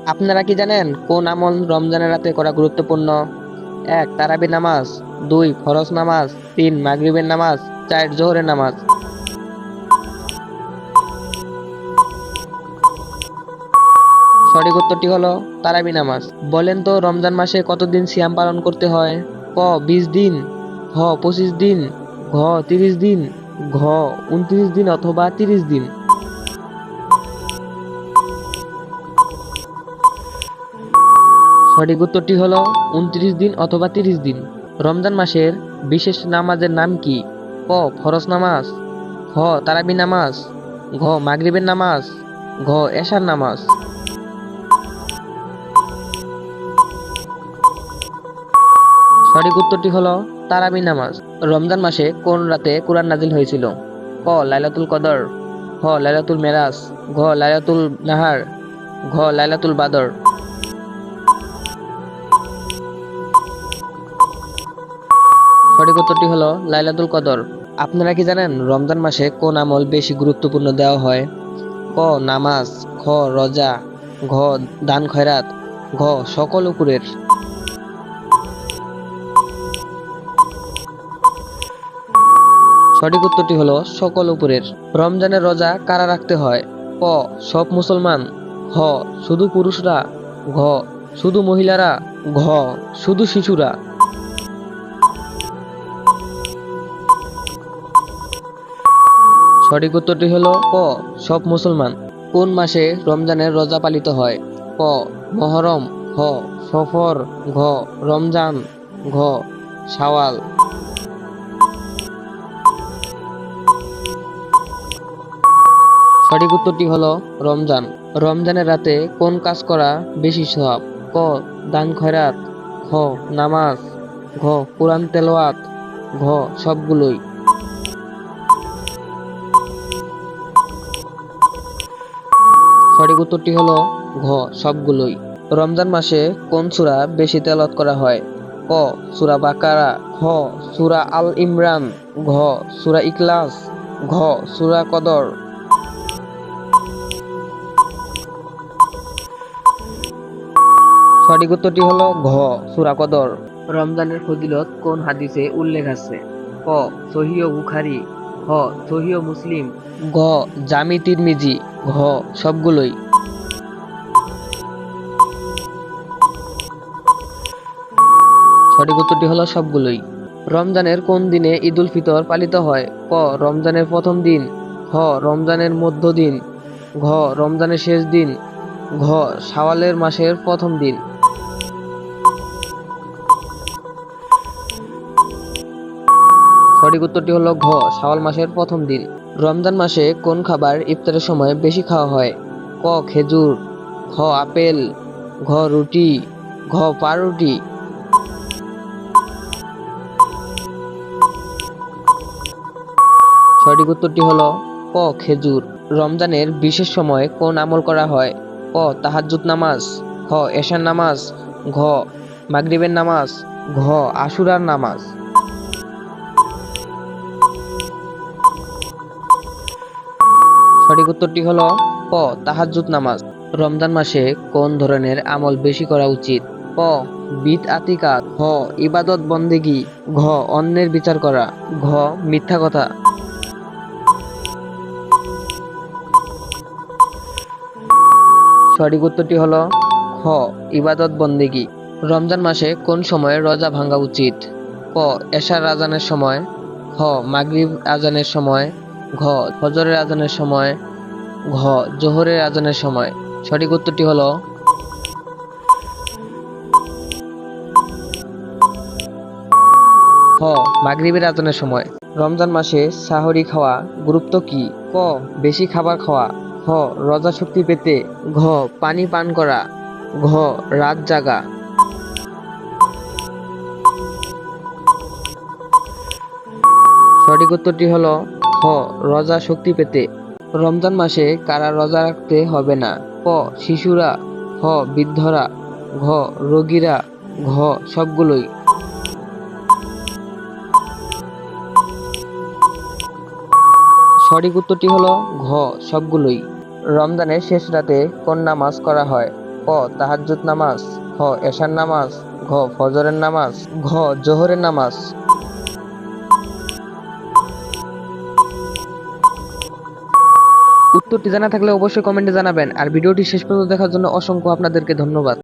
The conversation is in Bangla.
আপনারা কি জানেন কোন আমল রমজানের রাতে করা গুরুত্বপূর্ণ? ১. তারাবি নামাজ। ২. ফরজ নামাজ। ৩. মাগরিবের নামাজ। ৪. জোহরের নামাজ। সঠিক উত্তরটি হলো তারাবি নামাজ। বলেন তো রমজান মাসে কতদিন সিয়াম পালন করতে হয়? ক ২০ দিন, খ ২৫ দিন, ঘ ৩০ দিন, ঘ ২৯ দিন অথবা ৩০ দিন। সঠিক উত্তরটি হলো ২৯ দিন অথবা ৩০ দিন। রমজান মাসের বিশেষ নামাজের নাম কি? ক ফরজ নামাজ, খ তারাবি নামাজ, ঘ মাগরিবের নামাজ, ঘ এশার নামাজ। সঠিক উত্তরটি হলো তারাবি নামাজ। রমজান মাসে কোন রাতে কুরআন নাজিল হয়েছিল? ক লাইলাতুল কদর, খ লাইলাতুল মেরাজ, ঘ লাইলাতুল নাহার, ঘ লাইলাতুল বাদর। সঠিক উত্তরটি হলো লাইলাতুল কদর। আপনারা কি জানেন রমজান মাসে কোন আমল বেশি গুরুত্বপূর্ণ দেওয়া হয়? ক নামাজ, খ রোজা, ঘ দান খয়রাত, ঘ সকল উপরের। সঠিক উত্তরটি হলো সকল উপরের। রমজানের রোজা কারা রাখতে হয়? ক সব মুসলমান, খ শুধু পুরুষরা, ঘ শুধু মহিলারা, ঘ শুধু শিশুরা। সঠিক উত্তরটি হলো ক সব মুসলমান। কোন মাসে রমজানের রোজা পালিত হয়? ক মহরম, খ সফর, ঘ রমজান, ঘ শাওয়াল। সঠিক উত্তরটি হলো রমজান। রমজানের রাতে কোন কাজ করা বেশি সওয়াব? ক দান খয়রাত, খ নামাজ, ঘ কোরআন তেলাওয়াত, ঘ সবগুলোই। সঠিক উত্তরটি হলো ঘ সবগুলোই। রমজান মাসে কোন সূরা বেশি তেলাওয়াত করা হয়? ক সূরা বাকারা, খ সূরা আল ইমরান, ঘ সূরা ইখলাস, ঘ সূরা কদর। সঠিক উত্তরটি হলো ঘ সূরা কদর। রমজানের ফজিলত কোন হাদিসে উল্লেখ আছে? ক সহিহ বুখারী, খ সহিহ মুসলিম, ঘ জামি তিরমিজি, ঘ সবগুলোই। সঠিক উত্তরটি হলো সবগুলোই। রমজানের কোন দিনে ঈদ উল ফিতর পালিত হয়? ক রমজানের প্রথম দিন, খ রমজানের মধ্য দিন, ঘ রমজানের শেষ দিন, ঘ শাওয়ালের মাসের প্রথম দিন। সঠিক উত্তরটি হলো ঘ শাওয়াল মাসের প্রথম দিন। রমজান মাসে কোন খাবার ইফতারের সময় বেশি খাওয়া হয়? ক খেজুর, খ আপেল, ঘ রুটি, ঘ পাউরুটি। সঠিক উত্তরটি হলো ক খেজুর। রমজানের বিশেষ সময়ে কোন আমল করা হয়? ক তাহাজ্জুদ নামাজ, খ এশার নামাজ, ঘ মাগরিবের নামাজ, ঘ আশুরার নামাজ। সঠিক উত্তরটি হলো ক তাহাজ্জুদ নামাজ। রমজান মাসে কোন ধরনের আমল বেশি করা উচিত? ক বিদআতি কাজ, খ ইবাদত বন্দেগী, ঘ অন্যের বিচার করা, ঘ মিথ্যা কথা। সঠিক উত্তরটি হলো খ ইবাদত বন্দেগী। রমজান মাসে কোন সময়ে রোজা ভাঙা উচিত? ক এশার আজানের সময়, খ মাগরিব আজানের সময়, ঘ ফজরের আজানের সময়, ঘ জোহরের আজানের সময়। সঠিক উত্তরটি হলো খ মাগরিবের আজানের সময়। রমজান মাসে সাহরি খাওয়া গুরুত্ব কি? ক বেশি খাবার খাওয়া, খ রোজা শক্তি পেতে, ঘ পানি পান করা, ঘ রাত জাগা। সঠিক উত্তরটি হলো খ রোজা শক্তি পেতে। রমজান মাসে কারা রোজা রাখতে হবে না? ক শিশুরা, খ বৃদ্ধরা, ঘ রোগীরা, ঘ সবগুলোই। সঠিক উত্তরটি হলো ঘ সবগুলোই। রমজানের শেষ রাতে কোন নামাজ করা হয়? ক তাহাজ্জুদ নামাজ, খ এশার নামাজ, ঘ ফজরের নামাজ, ঘ জোহরের নামাজ। উত্তরটি জানা থাকলে অবশ্যই কমেন্টে জানাবেন। আর ভিডিওটি শেষ পর্যন্ত দেখার জন্য অসংখ্য আপনাদেরকে ধন্যবাদ।